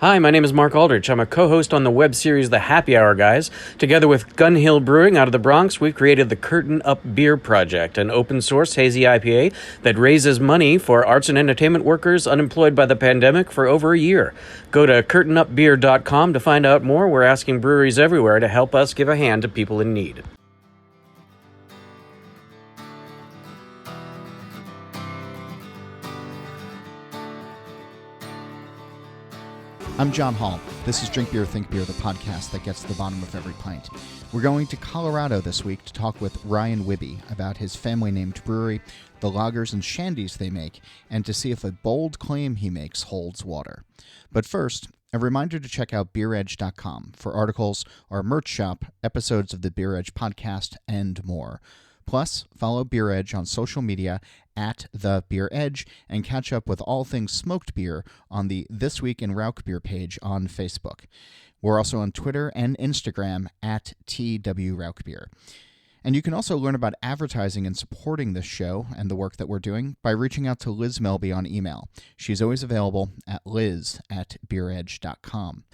Hi, my name is Mark Aldrich. I'm a co-host on the web series The Happy Hour Guys. Together with Gun Hill Brewing out of the Bronx, we've created the Curtain Up Beer Project, an open-source hazy IPA that raises money for arts and entertainment workers unemployed by the pandemic for over a year. Go to curtainupbeer.com to find out more. We're asking breweries everywhere to help us give a hand to people in need. I'm John Hall. This is Drink Beer, Think Beer, the podcast that gets to the bottom of every pint. We're going to Colorado this week to talk with Ryan Wibby about his family-named brewery, the lagers and shandies they make, and to see if a bold claim he makes holds water. But first, a reminder to check out beeredge.com for articles, our merch shop, episodes of the Beer Edge podcast, and more. Plus, follow Beer Edge on social media at The Beer Edge and catch up with all things smoked beer on the This Week in Rauch Beer page on Facebook. We're also on Twitter and Instagram at TW Rauch Beer. And you can also learn about advertising and supporting this show and the work that we're doing by reaching out to Liz Melby on email. She's always available at liz@beeredge.com.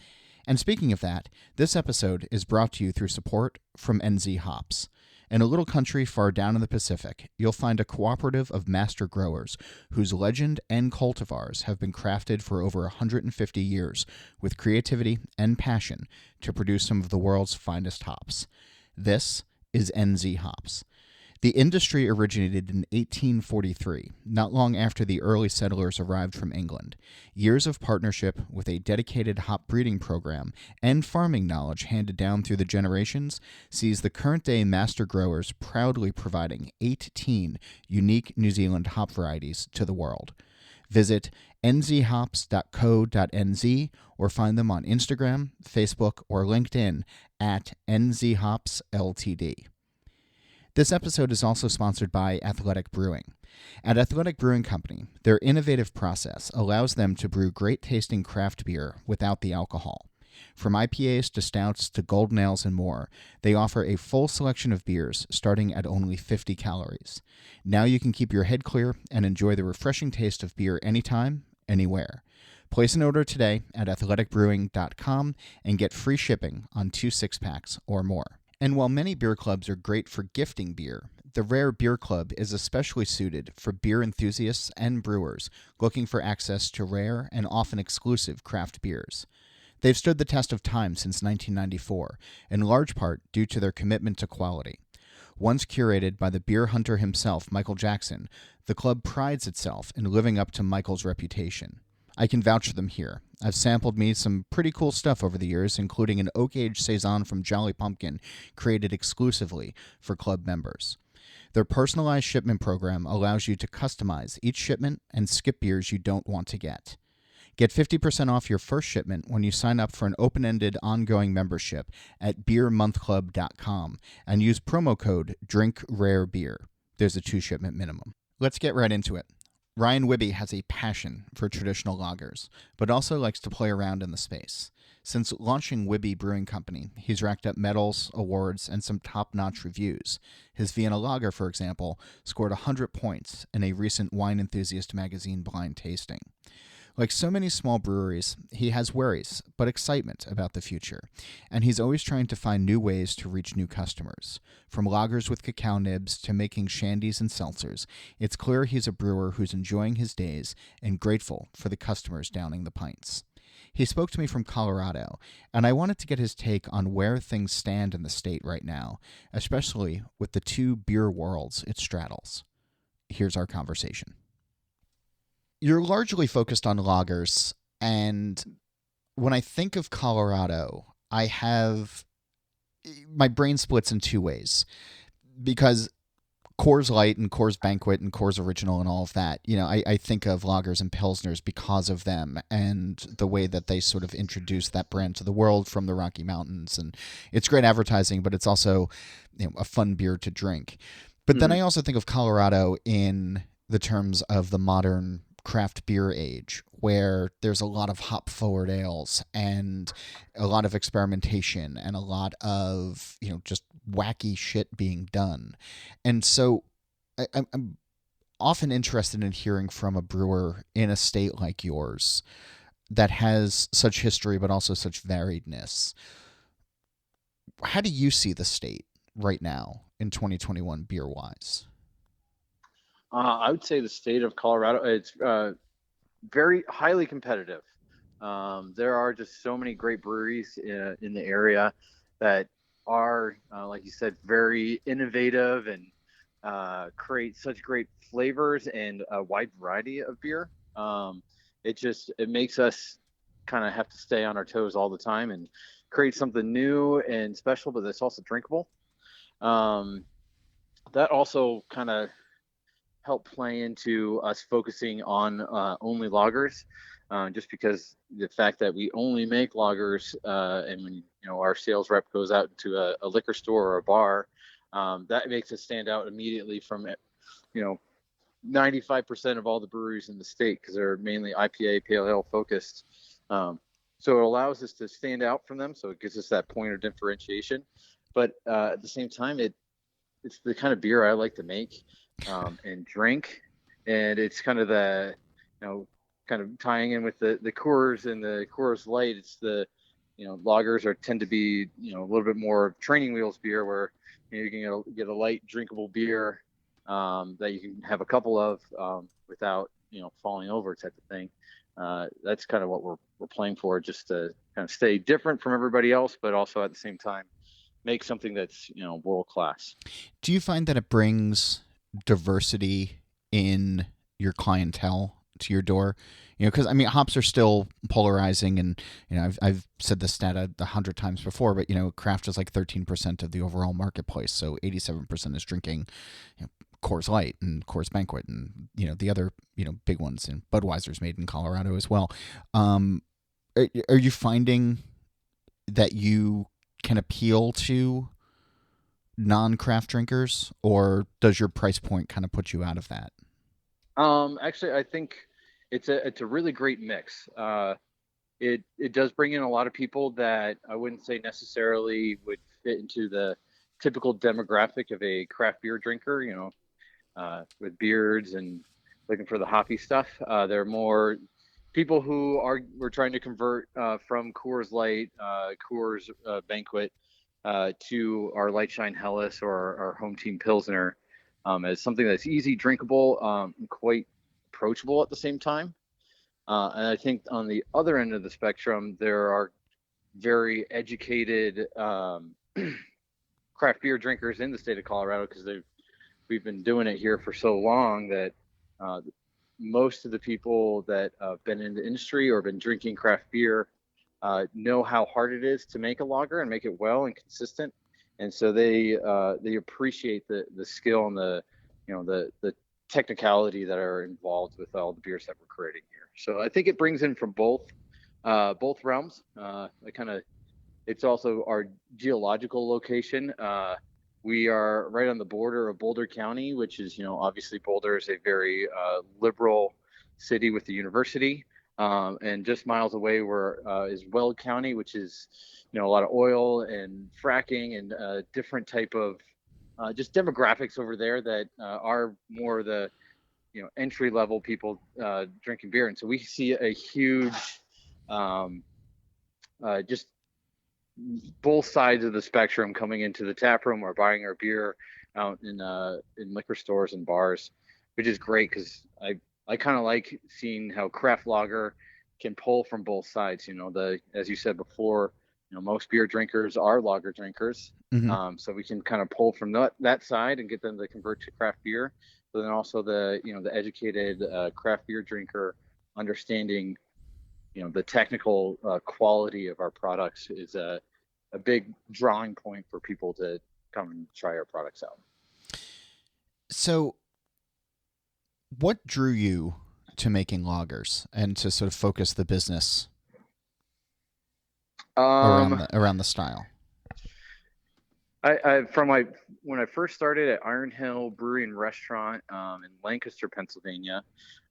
And speaking of that, this episode is brought to you through support from NZ Hops. In a little country far down in the Pacific, you'll find a cooperative of master growers whose legend and cultivars have been crafted for over 150 years with creativity and passion to produce some of the world's finest hops. This is NZ Hops. The industry originated in 1843, not long after the early settlers arrived from England. Years of partnership with a dedicated hop breeding program and farming knowledge handed down through the generations sees the current-day master growers proudly providing 18 unique New Zealand hop varieties to the world. Visit nzhops.co.nz or find them on Instagram, Facebook, or LinkedIn at nzhopsltd. This episode is also sponsored by Athletic Brewing. At Athletic Brewing Company, their innovative process allows them to brew great-tasting craft beer without the alcohol. From IPAs to stouts to golden ales and more, they offer a full selection of beers starting at only 50 calories. Now you can keep your head clear and enjoy the refreshing taste of beer anytime, anywhere. Place an order today at athleticbrewing.com and get free shipping on 2 six-packs or more. And while many beer clubs are great for gifting beer, the Rare Beer Club is especially suited for beer enthusiasts and brewers looking for access to rare and often exclusive craft beers. They've stood the test of time since 1994, in large part due to their commitment to quality. Once curated by the beer hunter himself, Michael Jackson, the club prides itself in living up to Michael's reputation. I can vouch for them here. I've sampled me some pretty cool stuff over the years, including an oak-aged saison from Jolly Pumpkin created exclusively for club members. Their personalized shipment program allows you to customize each shipment and skip beers you don't want to get. Get 50% off your first shipment when you sign up for an open-ended ongoing membership at beermonthclub.com and use promo code DRINKRAREBEER. There's a 2-shipment minimum. Let's get right into it. Ryan Wibby has a passion for traditional lagers, but also likes to play around in the space. Since launching Wibby Brewing Company, he's racked up medals, awards, and some top-notch reviews. His Vienna lager, for example, scored 100 points in a recent Wine Enthusiast Magazine blind tasting. Like so many small breweries, he has worries, but excitement about the future, and he's always trying to find new ways to reach new customers. From lagers with cacao nibs to making shandies and seltzers, it's clear he's a brewer who's enjoying his days and grateful for the customers downing the pints. He spoke to me from Colorado, and I wanted to get his take on where things stand in the state right now, especially with the two beer worlds it straddles. Here's our conversation. You're largely focused on lagers, and when I think of Colorado, my brain splits in two ways, because Coors Light and Coors Banquet and Coors Original and all of that, I think of lagers and pilsners because of them and the way that they sort of introduced that brand to the world from the Rocky Mountains, and it's great advertising, but it's also a fun beer to drink. But then I also think of Colorado in the terms of the modern craft beer age, where there's a lot of hop-forward ales and a lot of experimentation and a lot of, just wacky shit being done. And so I'm often interested in hearing from a brewer in a state like yours that has such history but also such variedness. How do you see the state right now in 2021 beer wise? I would say the state of Colorado, it's very highly competitive. There are just so many great breweries in the area that are, like you said, very innovative and create such great flavors and a wide variety of beer. It makes us kind of have to stay on our toes all the time and create something new and special, but that's also drinkable. Um, that also kind of help play into us focusing on only lagers, just because the fact that we only make lagers, and when our sales rep goes out to a liquor store or a bar, that makes us stand out immediately from 95% of all the breweries in the state because they're mainly IPA, pale ale focused. So it allows us to stand out from them. So it gives us that point of differentiation. But at the same time, it's the kind of beer I like to make and drink, and it's kind of kind of tying in with the Coors and the Coors Light. It's the lagers tend to be a little bit more training wheels beer where you can get a light drinkable beer that you can have a couple of without falling over type of thing. That's kind of what we're playing for, just to kind of stay different from everybody else, but also at the same time make something that's world class. Do you find that it brings diversity in your clientele to your door? Because I mean, hops are still polarizing, and I've said this stat 100 times before, but craft is like 13% of the overall marketplace, so 87% is drinking Coors Light and Coors Banquet, and the other big ones, and Budweiser's made in Colorado as well. Are you finding that you can appeal to non-craft drinkers, or does your price point kind of put you out of that? Actually, I think it's a really great mix. It does bring in a lot of people that I wouldn't say necessarily would fit into the typical demographic of a craft beer drinker, with beards and looking for the hoppy stuff. They're more people who we're trying to convert from Coors Light, Coors Banquet, to our Light Shine Helles or our home team Pilsner, as something that's easy, drinkable, and quite approachable at the same time. And I think on the other end of the spectrum, there are very educated craft beer drinkers in the state of Colorado because we've been doing it here for so long that uh, most of the people that have been in the industry or been drinking craft beer know how hard it is to make a lager and make it well and consistent, and so they appreciate the skill and the technicality that are involved with all the beers that we're creating here. So I think it brings in from both realms. It's also our geological location. We are right on the border of Boulder County, which is, obviously Boulder is a very liberal city with the university. And just miles away is Weld County, which is, a lot of oil and fracking and different type of just demographics over there that are more the, entry level people drinking beer. And so we see a huge, just both sides of the spectrum coming into the tap room or buying our beer out in liquor stores and bars, which is great because I kind of like seeing how craft lager can pull from both sides. As you said before, most beer drinkers are lager drinkers, Mm-hmm. so we can kind of pull from that side and get them to convert to craft beer. But then also the educated craft beer drinker understanding the technical quality of our products is a big drawing point for people to come and try our products out. So, what drew you to making lagers and to sort of focus the business Um, around the style? I from my when I first started at Iron Hill Brewery and Restaurant in Lancaster, Pennsylvania,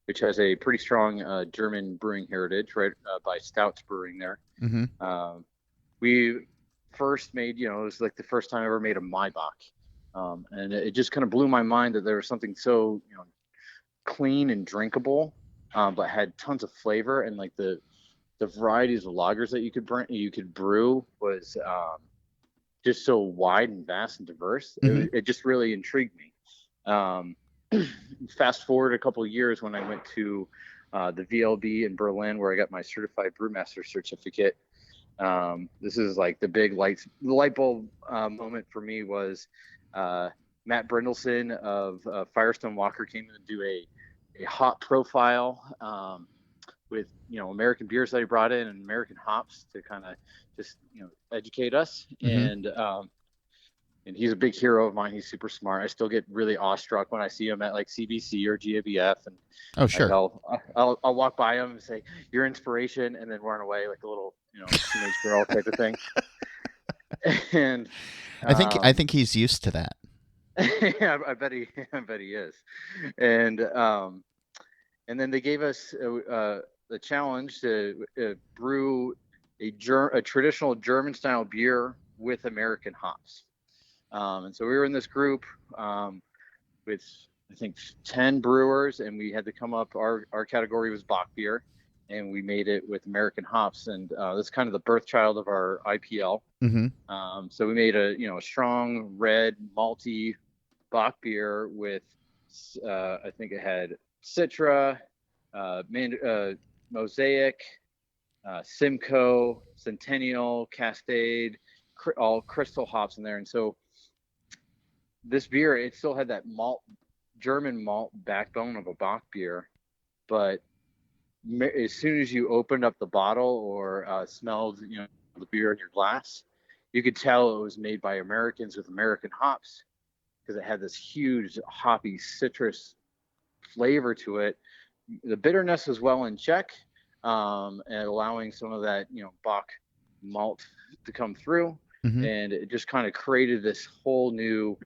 which has a pretty strong German brewing heritage, right by Stouts Brewing there. Mm-hmm. We first made, it was like the first time I ever made a Maibach. And it just kind of blew my mind that there was something so, clean and drinkable, but had tons of flavor and like the the varieties of lagers that you could brew was just so wide and vast and diverse. Mm-hmm. It just really intrigued me. Um, Fast forward a couple of years when I went to the VLB in Berlin, where I got my certified brewmaster certificate. This is like the light bulb moment for me was Matt Brindelson of Firestone Walker came in to do a hop profile with American beers that he brought in and American hops to kind of just educate us. Mm-hmm. And he's a big hero of mine. He's super smart. I still get really awestruck when I see him at like CBC or GABF, and Oh, sure. I'll walk by him and say, "Your inspiration," and then run away like a little teenage girl type of thing. And I think he's used to that. yeah, I bet he is. And then they gave us the challenge to brew a traditional German style beer with American hops. And so we were in this group with, I think, 10 brewers, and we had to come up. Our category was Bock beer, and we made it with American hops. And that's kind of the birth child of our IPL. Mm-hmm. So we made a strong red malty Bock beer with I think it had Citra, Mosaic, Simcoe, Centennial, Cascade, all crystal hops in there. And so this beer, it still had that German malt backbone of a Bock beer, but as soon as you opened up the bottle or smelled, the beer in your glass, you could tell it was made by Americans with American hops, because it had this huge hoppy citrus flavor to it. The bitterness was well in check, and allowing some of that, Bock malt to come through. Mm-hmm. And it just kind of created this whole new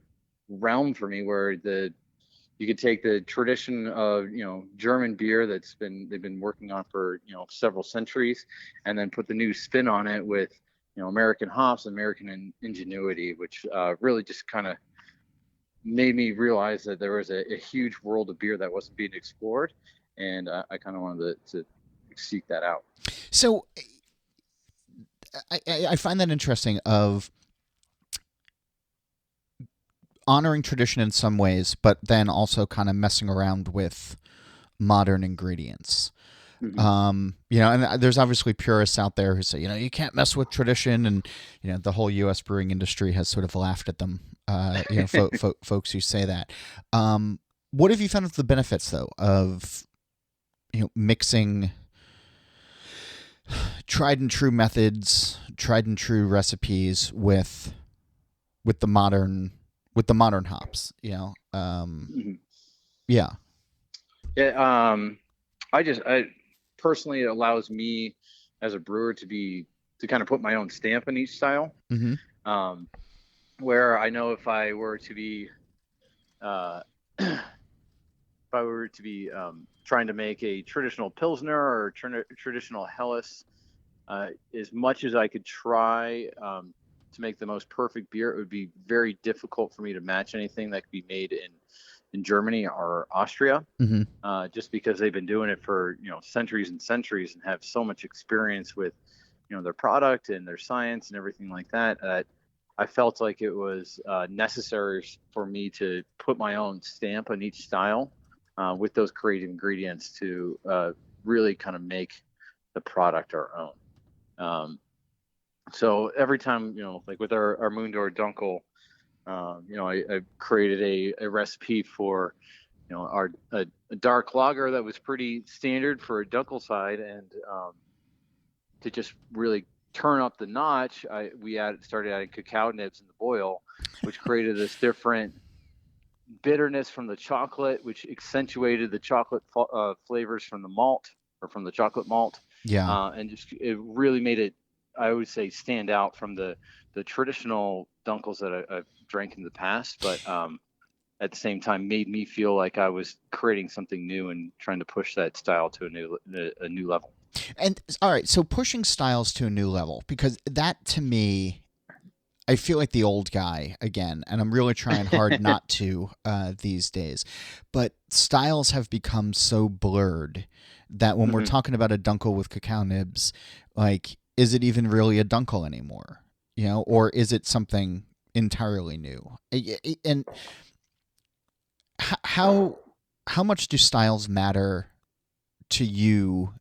realm for me, where you could take the tradition of German beer they've been working on for several centuries, and then put the new spin on it with American hops, American ingenuity, which really just kind of made me realize that there was a huge world of beer that wasn't being explored, and I kind of wanted to seek that out. So I find that interesting, of honoring tradition in some ways, but then also kind of messing around with modern ingredients. Mm-hmm. And there's obviously purists out there who say, you can't mess with tradition, and the whole U.S. brewing industry has sort of laughed at them. Folks who say that. What have you found of the benefits, though, of mixing tried and true methods, tried and true recipes with the modern hops? Mm-hmm. Yeah. I personally, it allows me as a brewer to kind of put my own stamp in each style. Mm-hmm. Where I know if I were to be trying to make a traditional Pilsner or traditional Helles, as much as I could try to make the most perfect beer, it would be very difficult for me to match anything that could be made in Germany or Austria, Mm-hmm. just because they've been doing it for centuries and centuries and have so much experience with their product and their science and everything like that. I felt like it was necessary for me to put my own stamp on each style with those creative ingredients to really kind of make the product our own. So every time, like with our Moondor Dunkel, I created a recipe for, a dark lager that was pretty standard for a Dunkel side, and to just really turn up the notch, we started adding cacao nibs in the boil, which created this different bitterness from the chocolate, which accentuated the chocolate flavors from the malt, or from the chocolate malt. Yeah. And just it really made it, I would say, stand out from the traditional Dunkels that I've drank in the past, but at the same time made me feel like I was creating something new and trying to push that style to a new level. And all right, so pushing styles to a new level, because that, to me, I feel like the old guy again, and I'm really trying hard not to these days. But styles have become so blurred that when we're talking about a dunkel with cacao nibs, like, is it even really a dunkel anymore? You know, or is it something entirely new? And how much do styles matter to you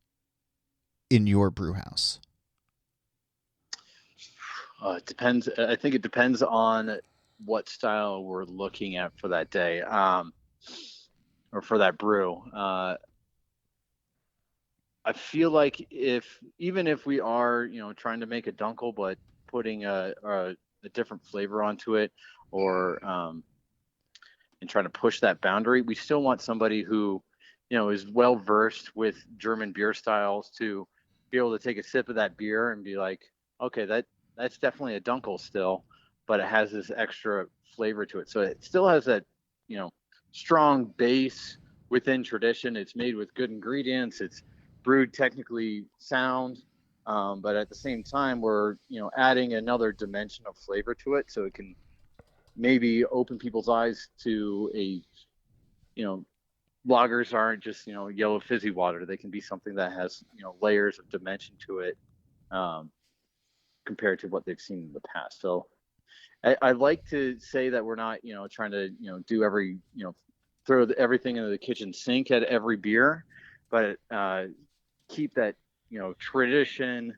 in your brew house? It depends. I think it depends on what style we're looking at for that day, or for that brew. I feel like even if we are, trying to make a dunkel, but putting a different flavor onto it, or and trying to push that boundary, we still want somebody who, is well versed with German beer styles to be able to take a sip of that beer and be like, okay, that's definitely a dunkel still, but it has this extra flavor to it. So it still has that, strong base within tradition. It's made with good ingredients. It's brewed technically sound, but at the same time, we're adding another dimension of flavor to it, so it can maybe open people's eyes to lagers aren't just yellow fizzy water. They can be something that has layers of dimension to it, compared to what they've seen in the past. So I like to say that we're not trying to do every throw everything into the kitchen sink at every beer, but keep that tradition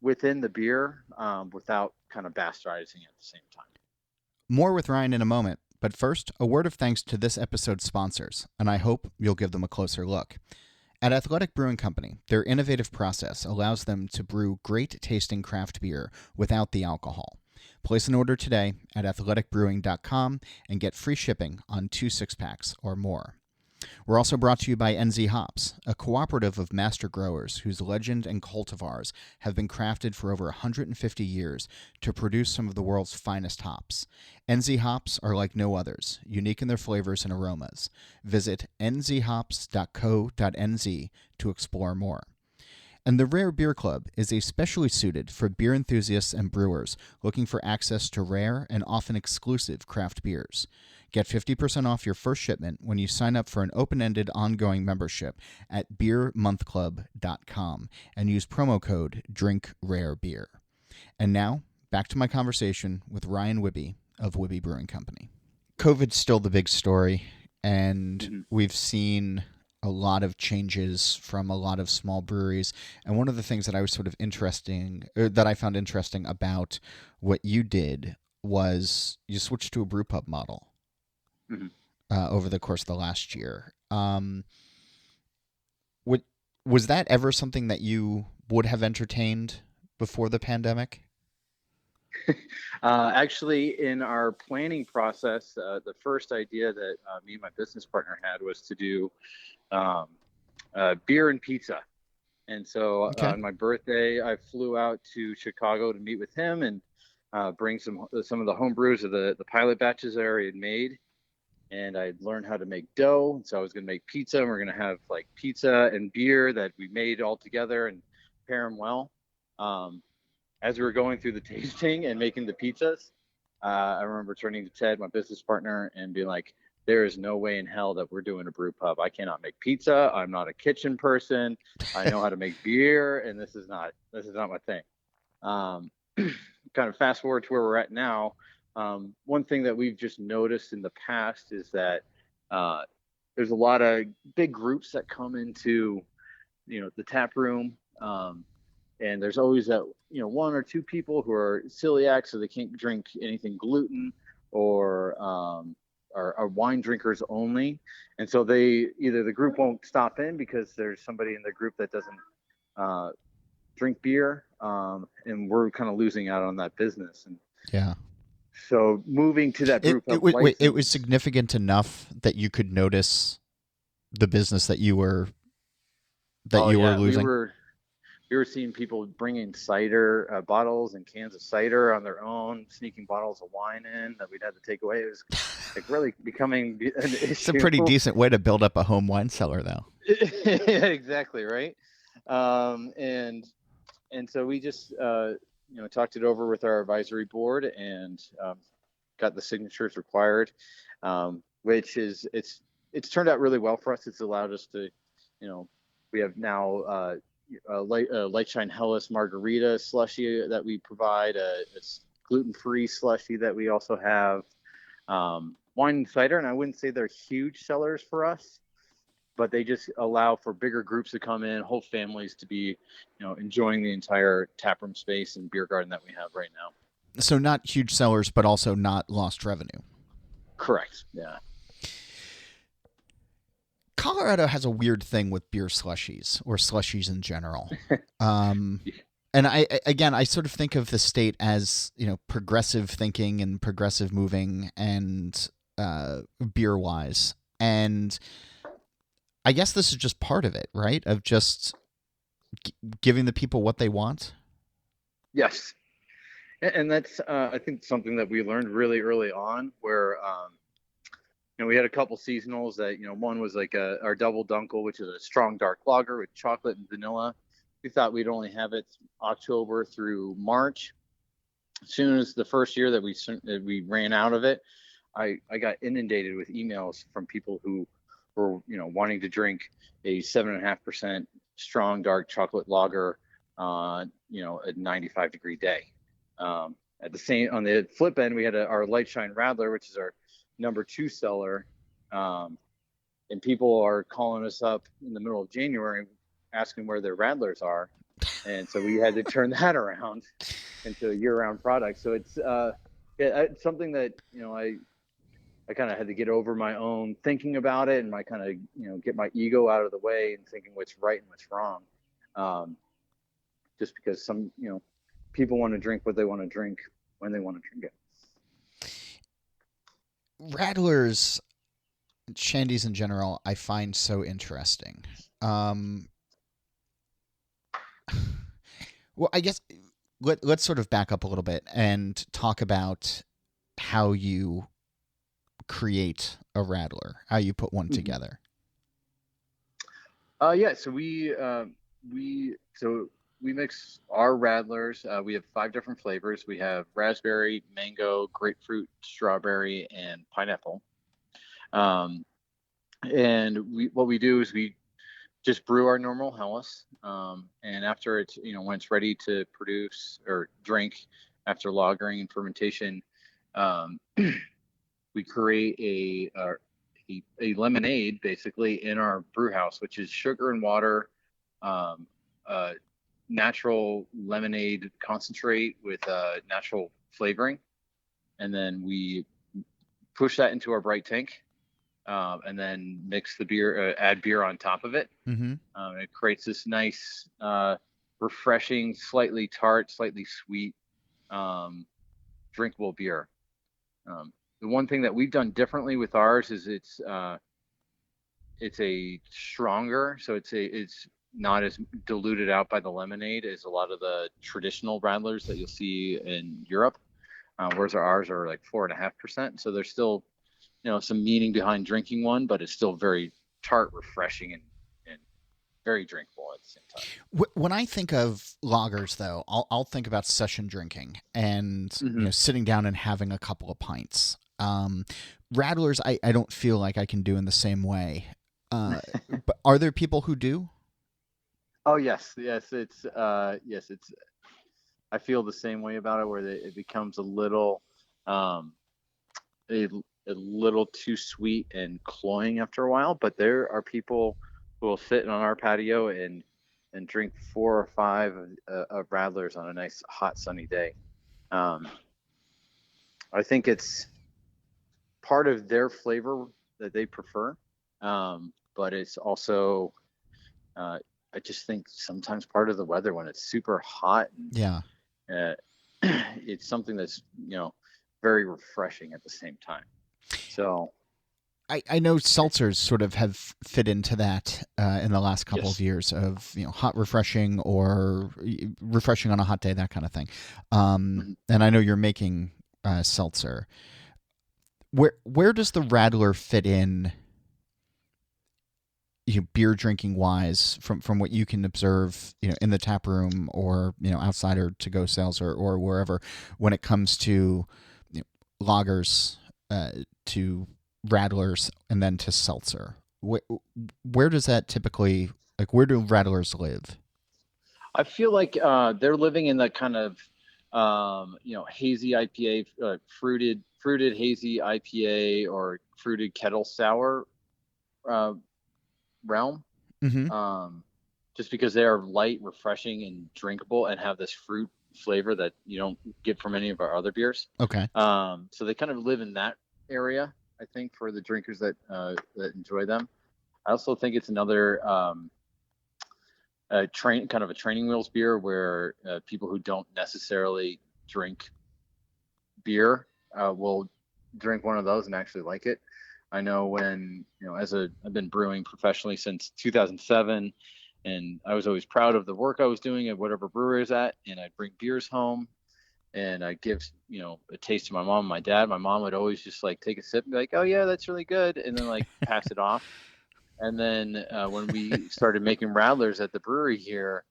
within the beer, without kind of bastardizing it at the same time. More with Ryan in a moment, but first, a word of thanks to this episode's sponsors, and I hope you'll give them a closer look. At Athletic Brewing Company, their innovative process allows them to brew great-tasting craft beer without the alcohol. Place an order today at athleticbrewing.com and get free shipping on 2 6-packs or more. We're also brought to you by NZ Hops, a cooperative of master growers whose legend and cultivars have been crafted for over 150 years to produce some of the world's finest hops. NZ Hops are like no others, unique in their flavors and aromas. Visit nzhops.co.nz to explore more. And the Rare Beer Club is especially suited for beer enthusiasts and brewers looking for access to rare and often exclusive craft beers. Get 50% off your first shipment when you sign up for an open-ended ongoing membership at beermonthclub.com and use promo code DRINKRAREBEER. And now, back to my conversation with Ryan Wibby of Wibby Brewing Company. COVID's still the big story, and we've seen a lot of changes from a lot of small breweries. And one of the things that I was sort of that I found interesting about what you did was you switched to a brew pub model over the course of the last year. Was that ever something that you would have entertained before the pandemic? Actually, in our planning process, the first idea that me and my business partner had was to do beer and pizza. And so on my birthday, I flew out to Chicago to meet with him and bring some of the home brews of the pilot batches that I already had made. And I learned how to make dough. And so I was going to make pizza, and we're going to have like pizza and beer that we made all together and pair them well. As we were going through the tasting and making the pizzas, I remember turning to Ted, my business partner, and being like, there is no way in hell that we're doing a brew pub. I cannot make pizza. I'm not a kitchen person. I know how to make beer, and this is not my thing. Kind of fast forward to where we're at now. One thing that we've just noticed in the past is that there's a lot of big groups that come into, the tap room, and there's always that, one or two people who are celiac, so they can't drink anything gluten, or are wine drinkers only, and so either the group won't stop in because there's somebody in the group that doesn't drink beer, and we're kind of losing out on that business. And yeah. So moving to that group, it was significant enough that you could notice the business that you were losing. We were seeing people bringing cider bottles and cans of cider on their own, sneaking bottles of wine in that we'd have to take away. It was like really becoming an issue. It's a pretty decent way to build up a home wine cellar, though. Yeah, exactly, right. And so we just talked it over with our advisory board and got the signatures required, which is it's turned out really well for us. It's allowed us to, we have now Light Shine Hellas margarita slushy that we provide, a gluten-free slushy that we also have, wine and cider, and I wouldn't say they're huge sellers for us, but they just allow for bigger groups to come in, whole families to be, enjoying the entire taproom space and beer garden that we have right now. So not huge sellers, but also not lost revenue. Correct. Yeah. Colorado has a weird thing with beer slushies or slushies in general. And I sort of think of the state as, progressive thinking and progressive moving and beer wise. And I guess this is just part of it, right? Of just giving the people what they want. Yes. And that's, I think, something that we learned really early on where, we had a couple seasonals that, one was like our double dunkel, which is a strong dark lager with chocolate and vanilla. We thought we'd only have it October through March. As soon as the first year that we ran out of it, I got inundated with emails from people who were, wanting to drink a 7.5% strong dark chocolate lager, a 95-degree day. On the flip end, we had our Light Shine Radler, which is our number 2 seller, and people are calling us up in the middle of January asking where their Radlers are, and so we had to turn that around into a year-round product. So it's something that I kind of had to get over my own thinking about it, and my kind of get my ego out of the way and thinking what's right and what's wrong. Just because some people want to drink what they want to drink when they want to drink it. Radlers, shandies in general, I find so interesting. Well, I guess let's sort of back up a little bit and talk about how you create a radler, how you put one together. Yeah. So we mix our radlers. We have 5 different flavors. We have raspberry, mango, grapefruit, strawberry, and pineapple. And what we do is we just brew our normal Hellas. And after it's, when it's ready to produce or drink after lagering and fermentation, we create a lemonade basically in our brew house, which is sugar and water, natural lemonade concentrate with natural flavoring, and then we push that into our bright tank, and then mix the beer, add beer on top of it. Mm-hmm. It creates this nice, refreshing, slightly tart, slightly sweet, drinkable beer. The one thing that we've done differently with ours is it's a stronger, so it's not as diluted out by the lemonade as a lot of the traditional radlers that you'll see in Europe, whereas ours are like 4.5%. So there's still, some meaning behind drinking one, but it's still very tart, refreshing, and very drinkable at the same time. When I think of lagers, though, I'll think about session drinking and sitting down and having a couple of pints. Radlers, I don't feel like I can do in the same way. But are there people who do? Oh yes, it's I feel the same way about it, where it becomes a little too sweet and cloying after a while. But there are people who will sit on our patio and drink 4 or 5 of radlers on a nice hot sunny day. I think it's part of their flavor that they prefer, but it's also I just think sometimes part of the weather when it's super hot. It's something that's, very refreshing at the same time. So I know seltzers sort of have fit into that in the last couple of years of, hot refreshing or refreshing on a hot day, that kind of thing. And I know you're making seltzer. Where does the radler fit in beer drinking wise, from what you can observe, in the tap room or outside or to go sales or wherever, when it comes to lagers, to rattlers, and then to seltzer? Where does that typically, like, where do rattlers live? I feel like they're living in the kind of hazy IPA, fruited hazy IPA or fruited kettle sour uh, realm. Mm-hmm. Um, just because they are light, refreshing, and drinkable, and have this fruit flavor that you don't get from any of our other beers. Okay. So they kind of live in that area, I think, for the drinkers that enjoy them. I also think it's another kind of a training wheels beer where people who don't necessarily drink beer will drink one of those and actually like it. I know when, I've been brewing professionally since 2007, and I was always proud of the work I was doing at whatever brewery I was at, and I'd bring beers home and I'd give, a taste to my mom and my dad. My mom would always just like take a sip and be like, "Oh yeah, that's really good," and then like pass it off. And then when we started making radlers at the brewery here,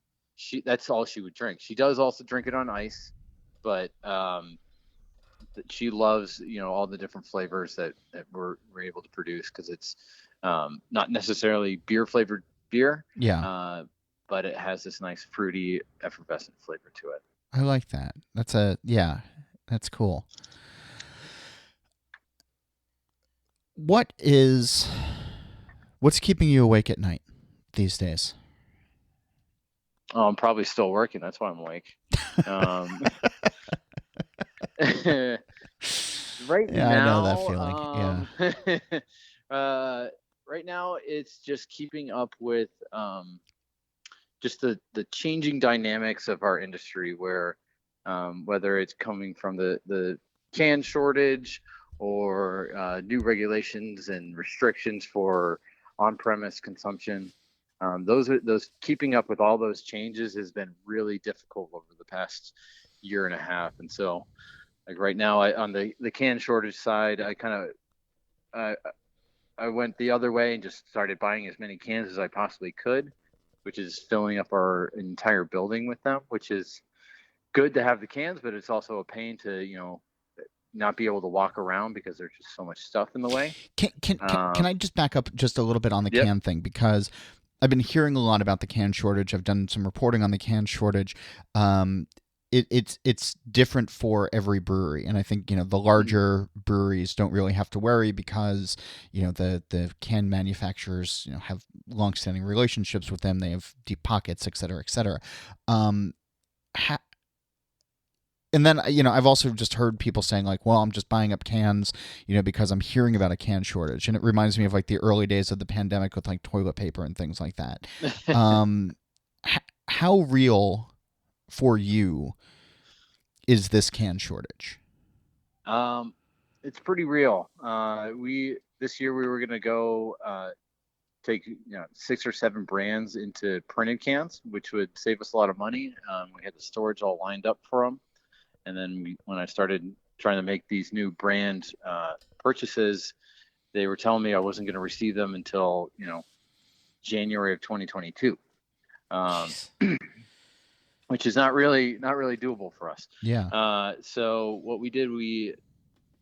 that's all she would drink. She does also drink it on ice, but she loves all the different flavors that we're able to produce, because it's not necessarily beer flavored beer, Yeah. but it has this nice fruity effervescent flavor to it. I like that. That's cool. What's keeping you awake at night these days? Oh, I'm probably still working. That's why I'm awake. Um, right Yeah, I know that now, feeling. Yeah. right now it's just keeping up with just the changing dynamics of our industry, where whether it's coming from the can shortage or new regulations and restrictions for on-premise consumption. Those keeping up with all those changes has been really difficult over the past year and a half. And so, like right now, on the can shortage side, I went the other way and just started buying as many cans as I possibly could, which is filling up our entire building with them, which is good to have the cans, but it's also a pain to, not be able to walk around because there's just so much stuff in the way. Can I just back up just a little bit on the Yep. can thing, because I've been hearing a lot about the can shortage. I've done some reporting on the can shortage. It's different for every brewery, and I think the larger breweries don't really have to worry because the can manufacturers have longstanding relationships with them. They have deep pockets, et cetera, et cetera. Um, and then I've also just heard people saying like, well, I'm just buying up cans because I'm hearing about a can shortage, and it reminds me of like the early days of the pandemic with like toilet paper and things like that. um how real for you is this can shortage? It's pretty real. We this year we were gonna go take 6 or 7 brands into printed cans, which would save us a lot of money. We had the storage all lined up for them, and then when I started trying to make these new brand purchases, they were telling me I wasn't going to receive them until January of 2022, Jeez. which is not really doable for us. Yeah. So what we did, we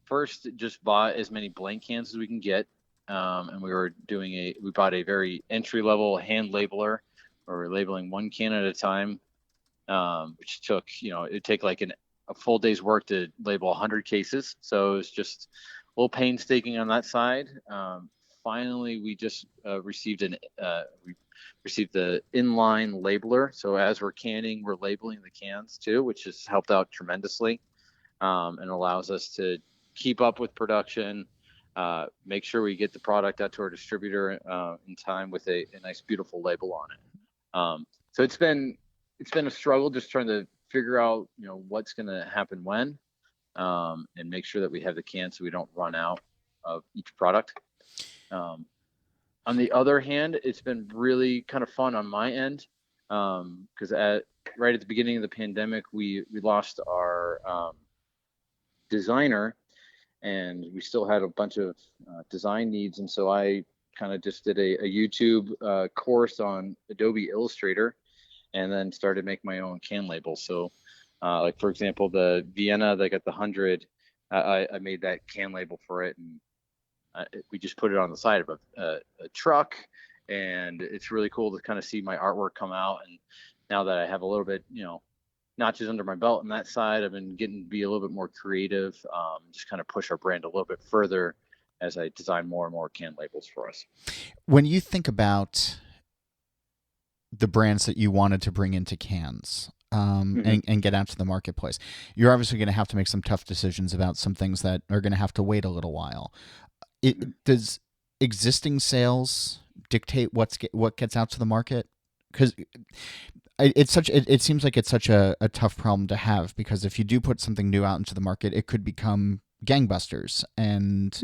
first just bought as many blank cans as we can get, and we bought a very entry level hand labeler, where we're labeling one can at a time, which took it'd take like a full day's work to label 100 cases. So it was just a little painstaking on that side. Finally, we just received the inline labeler. So as we're canning, we're labeling the cans too, which has helped out tremendously, and allows us to keep up with production, make sure we get the product out to our distributor in time with a nice, beautiful label on it. So it's been a struggle just trying to figure out what's going to happen when, and make sure that we have the cans so we don't run out of each product. On the other hand, it's been really kind of fun on my end, because right at the beginning of the pandemic, we lost our designer, and we still had a bunch of design needs, and so I kind of just did a YouTube course on Adobe Illustrator, and then started making my own can labels. So, like for example, the Vienna that got the 100, I made that can label for it, and we just put it on the side of a truck, and it's really cool to kind of see my artwork come out. And now that I have a little bit, notches under my belt on that side, I've been getting to be a little bit more creative, just kind of push our brand a little bit further as I design more and more can labels for us. When you think about the brands that you wanted to bring into cans and get out to the marketplace, you're obviously going to have to make some tough decisions about some things that are going to have to wait a little while. Does existing sales dictate what gets out to the market? Because it seems like it's such a tough problem to have, because if you do put something new out into the market, it could become gangbusters and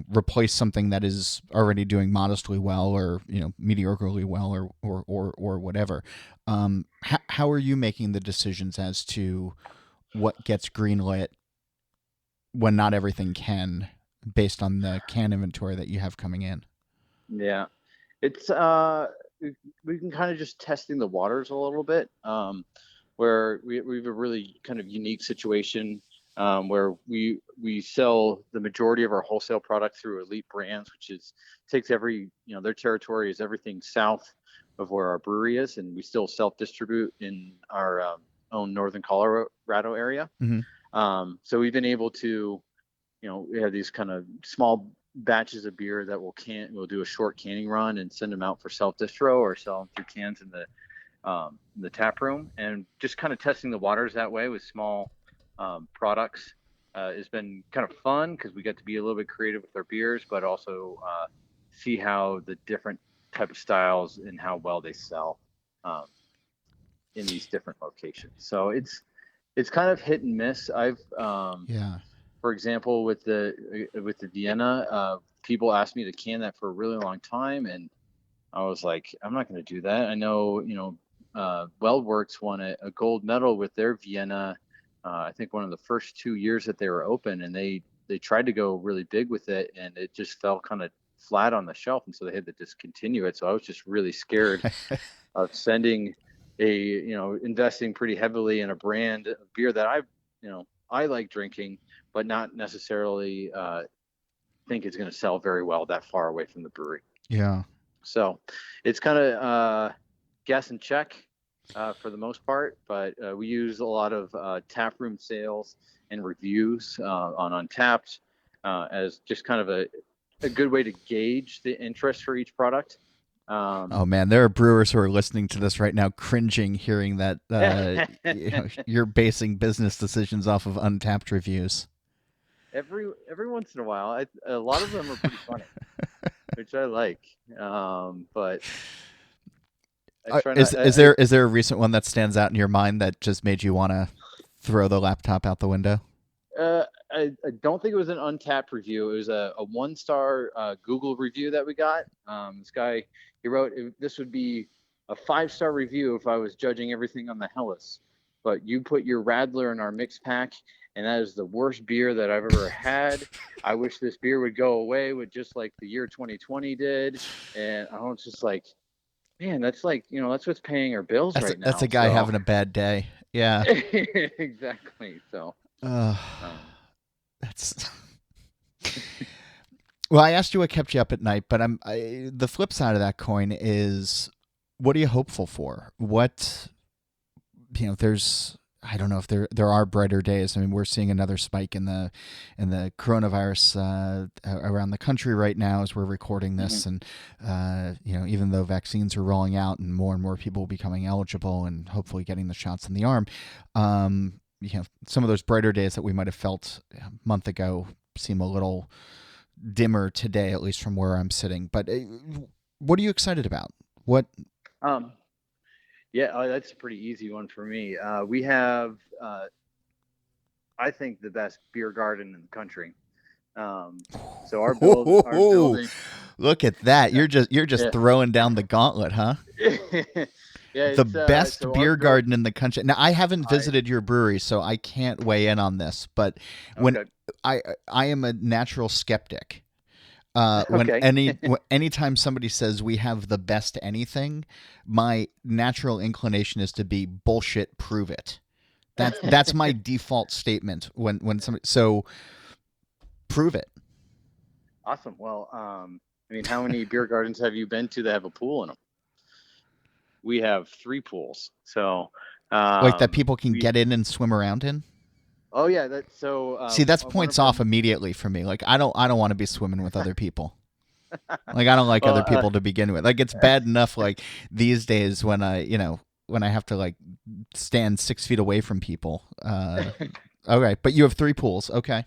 replace something that is already doing modestly well, or mediocrely well, or whatever. How are you making the decisions as to what gets greenlit when not everything can, based on the can inventory that you have coming in? Yeah, it's we've been kind of just testing the waters a little bit, where we have a really kind of unique situation, where we sell the majority of our wholesale product through Elite Brands, which takes their territory is everything south of where our brewery is, and we still self-distribute in our own Northern Colorado area. So we've been able to, we have these kind of small batches of beer that we'll do a short canning run and send them out for self-distro, or sell them through cans in the tap room, and just kind of testing the waters that way with small products has been kind of fun, because we get to be a little bit creative with our beers, but also see how the different type of styles and how well they sell in these different locations. So it's kind of hit and miss. I've for example, with the Vienna, people asked me to can that for a really long time, and I was like, I'm not going to do that. I know, WeldWorks won a gold medal with their Vienna. I think one of the first 2 years that they were open, and they tried to go really big with it, and it just fell kind of flat on the shelf, and so they had to discontinue it. So I was just really scared of investing pretty heavily in a brand of beer that I like drinking, but not necessarily think it's going to sell very well that far away from the brewery. Yeah. So it's kind of guess and check for the most part, but we use a lot of tap room sales and reviews on Untapped as just kind of a good way to gauge the interest for each product. Oh man, there are brewers who are listening to this right now, cringing, hearing that you're basing business decisions off of Untapped reviews. Every once in a while, a lot of them are pretty funny, which I like. But is there a recent one that stands out in your mind that just made you want to throw the laptop out the window? I don't think it was an Untapped review. It was a 1-star Google review that we got. This guy, he wrote, this would be a 5-star review if I was judging everything on the Hellas, but you put your Radler in our mix pack, and that is the worst beer that I've ever had. I wish this beer would go away with just like the year 2020 did. And I was just like, man, that's like, that's what's paying our bills now. That's a guy having a bad day. Yeah. Exactly. So. That's well, I asked you what kept you up at night, but the flip side of that coin is, what are you hopeful for? What, I don't know if there are brighter days. I mean, we're seeing another spike in the coronavirus around the country right now as we're recording this, and even though vaccines are rolling out and more people will be becoming eligible and hopefully getting the shots in the arm, some of those brighter days that we might have felt a month ago seem a little dimmer today, at least from where I'm sitting. But what are you excited about? What? Yeah, that's a pretty easy one for me. We have, I think, the best beer garden in the country. So our building. Look at that! You're just throwing down the gauntlet, huh? Yeah, the best beer garden in the country. Now, I haven't visited your brewery, so I can't weigh in on this. But when I am a natural skeptic, When Okay. anytime somebody says we have the best anything, my natural inclination is to be bullshit. Prove it. That's my default statement when somebody. So prove it. Awesome. Well, I mean, how many beer gardens have you been to that have a pool in them? We have 3 pools. So, Like that people can we, get in and swim around in. oh yeah, that's so, See, that's one points of our, off immediately for me. Like I don't want to be swimming with other people. Like I don't like well, other people to begin with. Like it's bad enough like these days when I have to like stand 6 feet away from people. Okay, but you have 3 pools. Okay.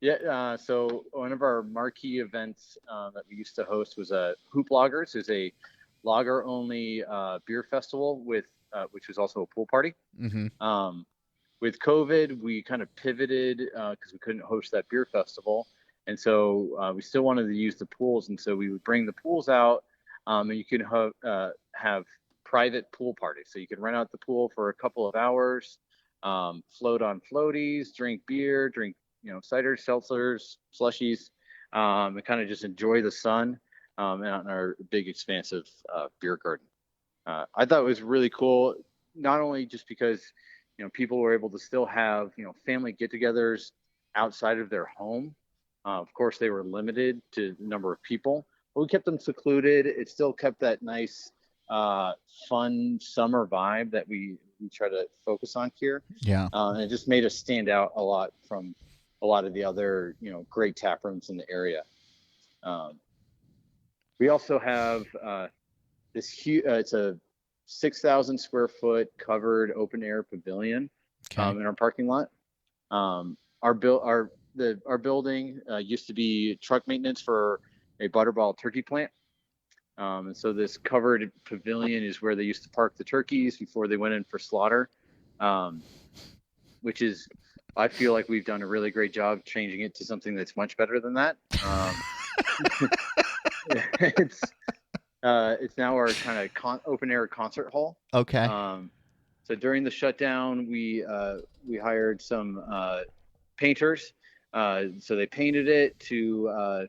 yeah, so one of our marquee events that we used to host was a Hoop Loggers, is a lager only beer festival with which was also a pool party. Mm-hmm. Um, with COVID, we kind of pivoted because we couldn't host that beer festival, and so we still wanted to use the pools, and so we would bring the pools out, and you can have private pool parties. So you can rent out the pool for a couple of hours, float on floaties, drink beer, drink ciders, seltzers, slushies, and kind of just enjoy the sun out in our big expansive beer garden. I thought it was really cool, not only just because people were able to still have family get-togethers outside of their home. Of course, they were limited to the number of people, but we kept them secluded. It still kept that nice, fun summer vibe that we try to focus on here, Yeah. and it just made us stand out a lot from a lot of the other great tap rooms in the area. Um, we also have this huge. It's a 6,000 square foot covered open air pavilion Okay. in our parking lot. Our building used to be truck maintenance for a butterball turkey plant. And so this covered pavilion is where they used to park the turkeys before they went in for slaughter, um, which is, I feel like we've done a really great job changing it to something that's much better than that. It's it's now our kind of open air concert hall. Okay. Um, so during the shutdown, we hired some painters. So they painted it to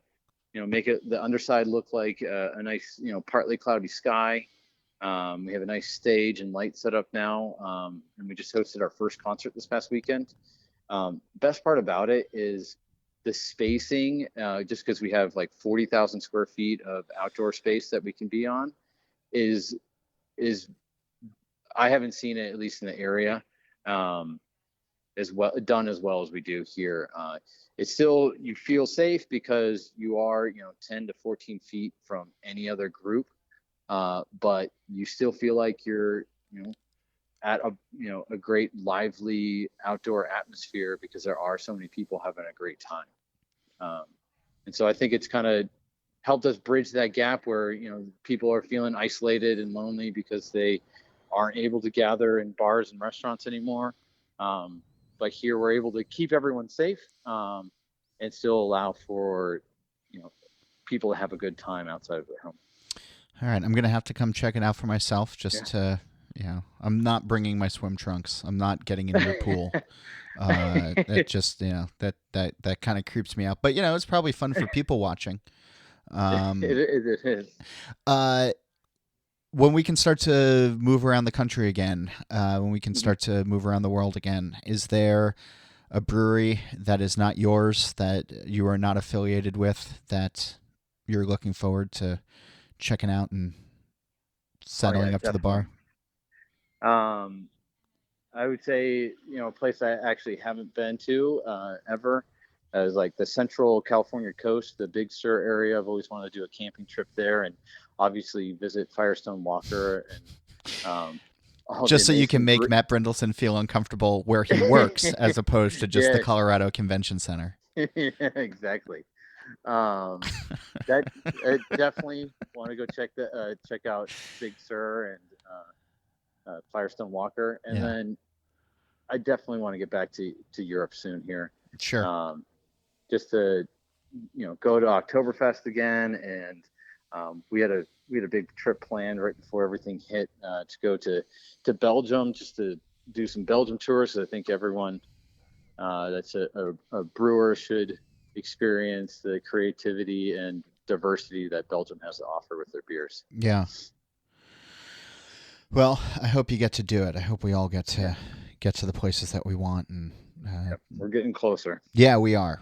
make it the underside look like a nice partly cloudy sky. We have a nice stage and light set up now, and we just hosted our first concert this past weekend. Best part about it is the spacing, just because we have like 40,000 square feet of outdoor space that we can be on, is is I haven't seen it, at least in the area, um, as well done as well as we do here. It's still, you feel safe because you are 10 to 14 feet from any other group, but you still feel like you're at a great lively outdoor atmosphere because there are so many people having a great time. Um, and so I think it's kind of helped us bridge that gap where people are feeling isolated and lonely because they aren't able to gather in bars and restaurants anymore. But here we're able to keep everyone safe, and still allow for people to have a good time outside of their home. All right. I'm gonna have to come check it out for myself. Yeah. Just to, I'm not bringing my swim trunks. I'm not getting in your pool. It just, that kind of creeps me out. But it's probably fun for people watching. It is. Uh, when we can start to move around the country again, when we can start to move around the world again, is there a brewery that is not yours, that you are not affiliated with, that you're looking forward to checking out and Oh yeah, settling up to the definitely. bar? Um, I would say, a place I actually haven't been to ever is like the Central California coast, the Big Sur area. I've always wanted to do a camping trip there, and obviously visit Firestone Walker and all the Just so you can amazing make Matt Brindleson feel uncomfortable where he works, as opposed to just the yeah, Colorado Convention Center. yeah, exactly. Um, that I definitely want to go check out Big Sur and Firestone Walker, and Yeah, then I definitely want to get back to Europe soon here, sure. um, just to go to Oktoberfest again. And we had a big trip planned right before everything hit, to go to Belgium, just to do some Belgium tours. So I think everyone that's a brewer should experience the creativity and diversity that Belgium has to offer with their beers. Yeah. Well, I hope you get to do it. I hope we all get to the places that we want. And Yep, we're getting closer. Yeah, we are.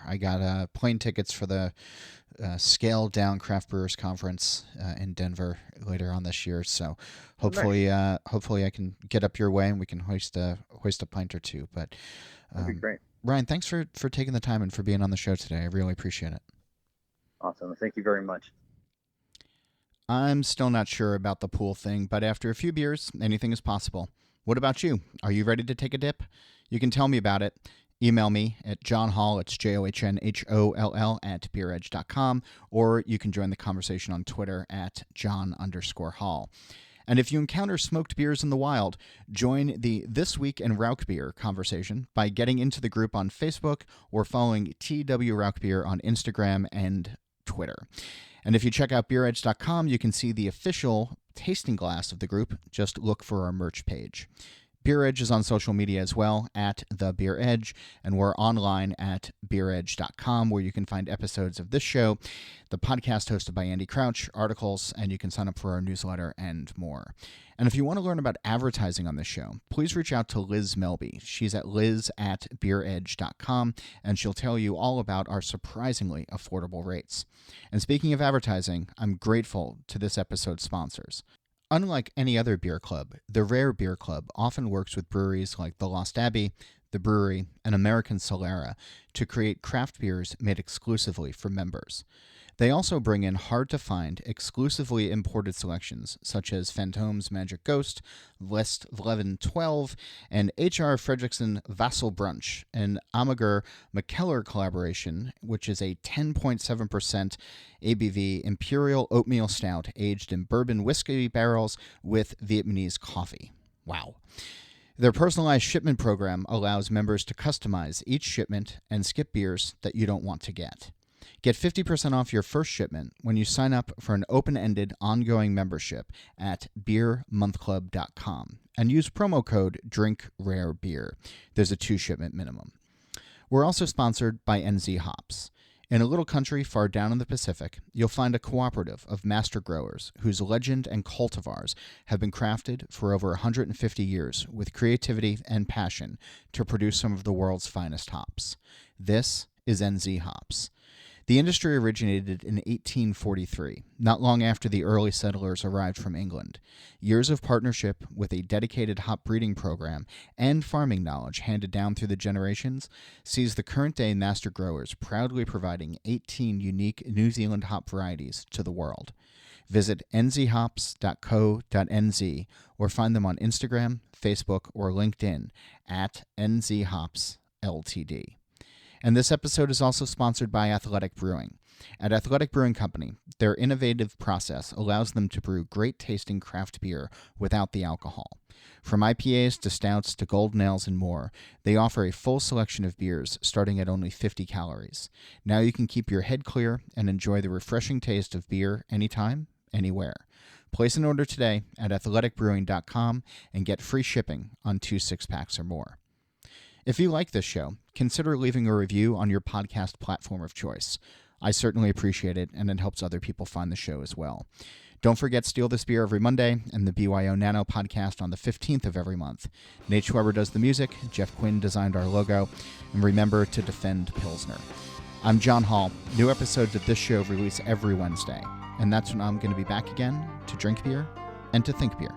I got plane tickets for the Scaled Down Craft Brewers Conference in Denver later on this year. So hopefully, hopefully I can get up your way and we can hoist a pint or two. But that'd be great. Ryan, thanks for taking the time and for being on the show today. I really appreciate it. Awesome. Thank you very much. I'm still not sure about the pool thing, but after a few beers, anything is possible. What about you? Are you ready to take a dip? You can tell me about it. Email me at johnholl, it's JOHNHOLL @beeredge.com, or you can join the conversation on Twitter at @John_Hall. And if you encounter smoked beers in the wild, join the This Week in Rauk Beer conversation by getting into the group on Facebook or following TW Rauk Beer on Instagram and Twitter. And if you check out beeredge.com, you can see the official tasting glass of the group. Just look for our merch page. Beer Edge is on social media as well, at The Beer Edge, and we're online at beeredge.com, where you can find episodes of this show, the podcast hosted by Andy Crouch, articles, and you can sign up for our newsletter and more. And if you want to learn about advertising on this show, please reach out to Liz Melby. She's at liz@beeredge.com, and she'll tell you all about our surprisingly affordable rates. And speaking of advertising, I'm grateful to this episode's sponsors. Unlike any other beer club, the Rare Beer Club often works with breweries like the Lost Abbey, the Brewery, and American Solera to create craft beers made exclusively for members. They also bring in hard-to-find, exclusively imported selections, such as Phantom's Magic Ghost, West Vleven 12, and H.R. Fredrickson Vassal Brunch, an Amager McKellar collaboration, which is a 10.7% ABV Imperial Oatmeal Stout aged in bourbon whiskey barrels with Vietnamese coffee. Wow. Their personalized shipment program allows members to customize each shipment and skip beers that you don't want to get. Get 50% off your first shipment when you sign up for an open-ended ongoing membership at beermonthclub.com and use promo code DRINKRAREBEER. There's a 2-shipment minimum. We're also sponsored by NZ Hops. In a little country far down in the Pacific, you'll find a cooperative of master growers whose legend and cultivars have been crafted for over 150 years with creativity and passion to produce some of the world's finest hops. This is NZ Hops. The industry originated in 1843, not long after the early settlers arrived from England. Years of partnership with a dedicated hop breeding program and farming knowledge handed down through the generations sees the current-day master growers proudly providing 18 unique New Zealand hop varieties to the world. Visit nzhops.co.nz or find them on Instagram, Facebook, or LinkedIn at nzhopsltd. And this episode is also sponsored by Athletic Brewing. At Athletic Brewing Company, their innovative process allows them to brew great-tasting craft beer without the alcohol. From IPAs to stouts to golden ales and more, they offer a full selection of beers starting at only 50 calories. Now you can keep your head clear and enjoy the refreshing taste of beer anytime, anywhere. Place an order today at athleticbrewing.com and get free shipping on 2 6-packs or more. If you like this show, consider leaving a review on your podcast platform of choice. I certainly appreciate it, and it helps other people find the show as well. Don't forget Steal This Beer every Monday and the BYO Nano podcast on the 15th of every month. Nate Schweber does the music, Jeff Quinn designed our logo, and remember to defend Pilsner. I'm John Hall. New episodes of this show release every Wednesday, and that's when I'm going to be back again to drink beer and to think beer.